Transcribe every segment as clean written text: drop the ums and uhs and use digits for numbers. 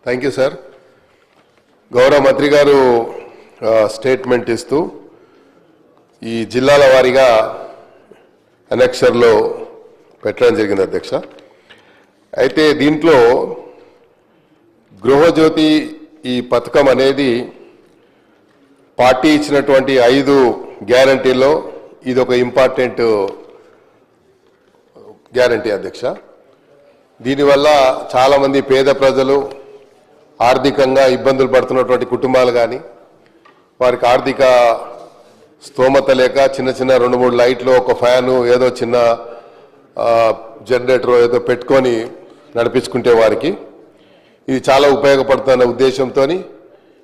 Thank you sir. గౌరవ మంత్రి గారు స్టేట్మెంట్ ఇస్తూ ఈ జిల్లాల వారీగా అనెక్షర్లో పెట్టడం జరిగింది అధ్యక్ష. అయితే దీంట్లో గృహజ్యోతి ఈ పథకం అనేది పార్టీ ఇచ్చినటువంటి 5 గ్యారంటీల్లో ఇది ఒక ఇంపార్టెంట్ గ్యారంటీ అధ్యక్ష. దీనివల్ల చాలామంది పేద ప్రజలు ఆర్థికంగా ఇబ్బందులు పడుతున్నటువంటి కుటుంబాలు కానీ వారికి ఆర్థిక స్తోమత లేక చిన్న చిన్న 2-3 లైట్లు ఒక ఫ్యాను ఏదో చిన్న జనరేటర్ ఏదో పెట్టుకొని నడిపించుకుంటే వారికి ఇది చాలా ఉపయోగపడుతున్న ఉద్దేశంతో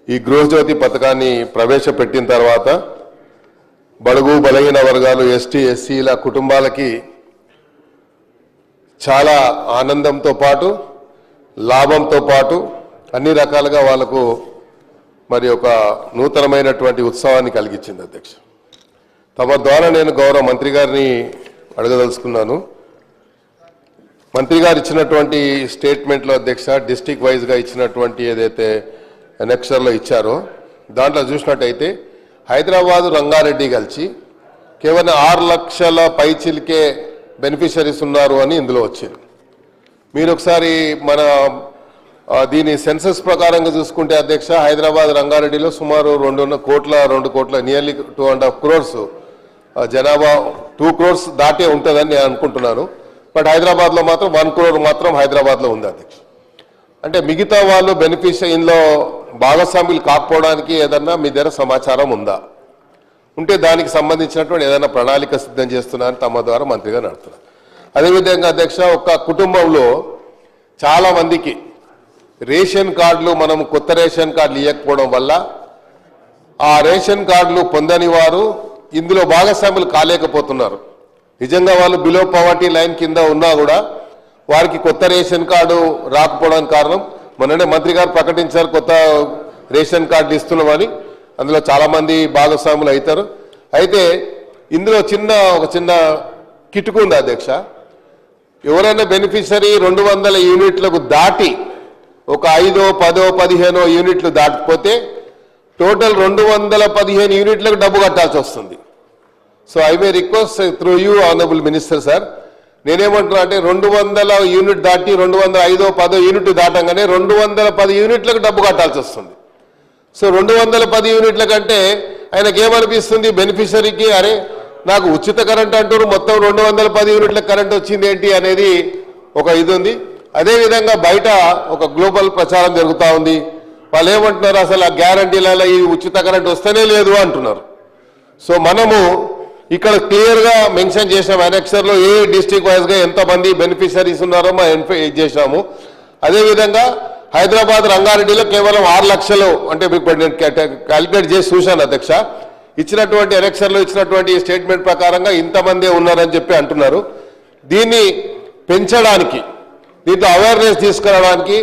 ఈ గృహజ్యోతి పథకాన్ని ప్రవేశపెట్టిన తర్వాత బడుగు బలహీన వర్గాలు ఎస్టీ ఎస్సీల కుటుంబాలకి చాలా ఆనందంతో పాటు లాభంతో పాటు అన్ని రకాలుగా వాళ్లకు మరి ఒక నూతనమైనటువంటి ఉత్సవాన్ని కలిగించింది అధ్యక్ష. తమ ద్వారా నేను గౌరవ మంత్రి గారిని అడగదలుచుకున్నాను. మంత్రి గారు ఇచ్చినటువంటి స్టేట్మెంట్లో అధ్యక్ష డిస్ట్రిక్ట్ వైజ్గా ఇచ్చినటువంటి ఏదైతే అనెక్షర్లో ఇచ్చారో దాంట్లో చూసినట్టయితే హైదరాబాదు రంగారెడ్డి కలిసి కేవలం 6 లక్షల పైచిల్కే బెనిఫిషరీస్ ఉన్నారు అని ఇందులో వచ్చింది. మీరు ఒకసారి మన దీని సెన్సస్ ప్రకారంగా చూసుకుంటే అధ్యక్ష హైదరాబాద్ రంగారెడ్డిలో సుమారు 2 కోట్ల నియర్లీ 2.5 crores జనాభా 2 crores దాటే ఉంటుందని నేను అనుకుంటున్నాను. బట్ హైదరాబాద్లో మాత్రం 1 crore మాత్రం హైదరాబాద్లో ఉంది అధ్యక్ష. అంటే మిగతా వాళ్ళు బెనిఫిషరీలో భాగస్వాములు కాకపోవడానికి ఏదన్నా మీ దగ్గర సమాచారం ఉందా? ఉంటే దానికి సంబంధించినటువంటి ఏదైనా ప్రణాళిక సిద్ధం చేస్తున్నారని తమ ద్వారా మంత్రిగా నడుతున్నారు. అదేవిధంగా అధ్యక్ష ఒక కుటుంబంలో చాలా మందికి రేషన్ కార్డులు మనం కొత్త రేషన్ కార్డులు ఇవ్వకపోవడం వల్ల ఆ రేషన్ కార్డులు పొందని వారు ఇందులో భాగస్వాములు కాలేకపోతున్నారు. నిజంగా వాళ్ళు బిలో పవర్టీ లైన్ కింద ఉన్నా కూడా వారికి కొత్త రేషన్ కార్డు రాకపోవడానికి కారణం మొన్ననే మంత్రి గారు ప్రకటించారు కొత్త రేషన్ కార్డులు ఇస్తున్నామని. అందులో చాలామంది భాగస్వాములు అవుతారు. అయితే ఇందులో ఒక చిన్న కిటుకు ఉంది అధ్యక్ష. ఎవరైనా బెనిఫిషరీ 200 యూనిట్లకు దాటి ఒక 5, 10, 15 యూనిట్లు దాటిపోతే టోటల్ 215 యూనిట్లకు డబ్బు కట్టాల్సి వస్తుంది. So I may request through you honourable minister sir, నేనేమంటున్నా అంటే 200 యూనిట్ దాటి 205, 10 యూనిట్ దాటంగానే 210 యూనిట్లకు డబ్బు కట్టాల్సి వస్తుంది. సో 210 యూనిట్ల కంటే ఆయనకి ఏమనిపిస్తుంది బెనిఫిషరీకి, అరే నాకు ఉచిత కరెంట్ అంటారు మొత్తం 210 యూనిట్ల కరెంట్ వచ్చింది ఏంటి అనేది ఒక ఇది ఉంది. అదేవిధంగా బయట ఒక గ్లోబల్ ప్రచారం జరుగుతూ ఉంది. వాళ్ళు ఏమంటున్నారు అసలు ఆ గ్యారంటీలలో ఈ ఉచిత కరెంట్ వస్తేనే లేదు అంటున్నారు. సో మనము ఇక్కడ క్లియర్గా మెన్షన్ చేసాము అనెక్సర్లో ఏ డిస్ట్రిక్ట్ వైజ్గా ఎంతమంది బెనిఫిషరీస్ ఉన్నారో మనం చేశాము. అదేవిధంగా హైదరాబాద్ రంగారెడ్డిలో కేవలం 6 లక్షలు అంటే నేను క్యాలిక్యులేట్ చేసి చూశాను అధ్యక్ష. ఇచ్చినటువంటి అనెక్సర్లో ఇచ్చినటువంటి స్టేట్మెంట్ ప్రకారంగా ఇంతమందే ఉన్నారని చెప్పి అంటున్నారు. దీన్ని పెంచడానికి దీంట్లో అవేర్నెస్ తీసుకురావడానికి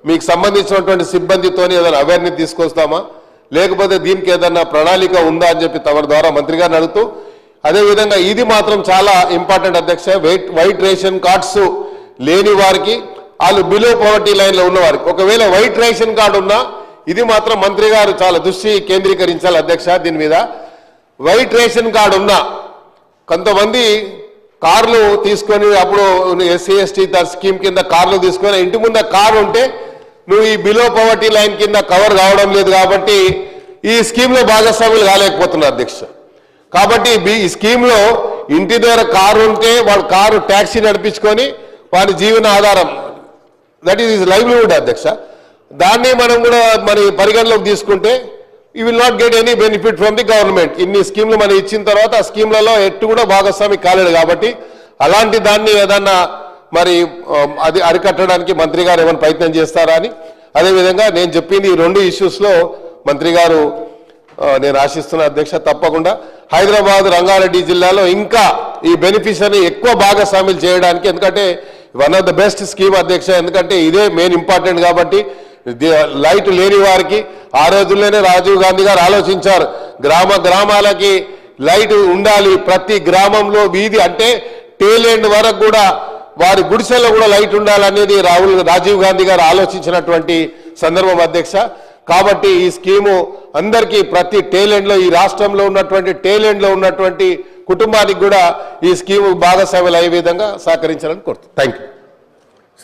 మీకు సంబంధించినటువంటి సిబ్బందితో ఏదైనా అవేర్నెస్ తీసుకొస్తామా లేకపోతే దీనికి ఏదైనా ప్రణాళిక ఉందా అని చెప్పి తమ ద్వారా మంత్రి గారిని అడుగుతూ, అదేవిధంగా ఇది మాత్రం చాలా ఇంపార్టెంట్ అధ్యక్ష. వైట్ రేషన్ కార్డ్స్ లేని వారికి వాళ్ళు బిలో పవర్టీ లైన్లో ఉన్నవారికి ఒకవేళ వైట్ రేషన్ కార్డు ఉన్నా ఇది మాత్రం మంత్రి గారు చాలా దృష్టి కేంద్రీకరించాలి అధ్యక్ష. దీని మీద వైట్ రేషన్ కార్డు ఉన్నా కొంతమంది కార్లు తీసుకొని అప్పుడు ఎస్సీ ఎస్టీ స్కీమ్ కింద కార్లు తీసుకొని ఇంటి ముందు కారు ఉంటే నువ్వు ఈ బిలో పవర్టీ లైన్ కింద కవర్ కావడం లేదు కాబట్టి ఈ స్కీమ్లో భాగస్వాములు కాలేకపోతున్నారు అధ్యక్ష. కాబట్టి ఈ స్కీమ్లో ఇంటి దగ్గర కారు ఉంటే వాడు కారు ట్యాక్సీ నడిపించుకొని వాడి జీవన ఆధారం దట్ ఈజ్ లైవ్లీహుడ్ అధ్యక్ష. దాన్ని మనం కూడా మరి పరిగణలోకి తీసుకుంటే you will not get any benefit from the government. ఇన్ని స్కీమ్లు మనం ఇచ్చిన తర్వాత ఆ స్కీమ్లలో ఎట్టు కూడా భాగస్వామి కాలేడు కాబట్టి అలాంటి దాన్ని ఏదన్నా మరి అది అరికట్టడానికి మంత్రి గారు ఏమైనా ప్రయత్నం చేస్తారా అని. అదేవిధంగా నేను చెప్పింది ఈ 2 ఇష్యూస్లో మంత్రి గారు నేను ఆశిస్తున్న అధ్యక్ష తప్పకుండా హైదరాబాద్ రంగారెడ్డి జిల్లాలో ఇంకా ఈ బెనిఫిషరీ ఎక్కువ భాగస్వాములు చేయడానికి, ఎందుకంటే one of the best scheme అధ్యక్ష. ఎందుకంటే ఇదే మెయిన్ ఇంపార్టెంట్ కాబట్టి లైట్ లేని వారికి ఆ రోజుల్లోనే రాజీవ్ గాంధీ గారు ఆలోచించారు గ్రామాలకి లైట్ ఉండాలి. ప్రతి గ్రామంలో వీధి అంటే టేల్ ఎండ్ వరకు కూడా వారి గుడిసెల్లో కూడా లైట్ ఉండాలనేది రాజీవ్ గాంధీ గారు ఆలోచించినటువంటి సందర్భం అధ్యక్ష. కాబట్టి ఈ స్కీము అందరికీ ప్రతి టేలెంట్లో ఈ రాష్ట్రంలో ఉన్నటువంటి టేలెంట్లో ఉన్నటువంటి కుటుంబానికి కూడా ఈ స్కీము భాగస్వాములు అయ్యే విధంగా సహకరించాలని కోరుతున్నాను. Thank you.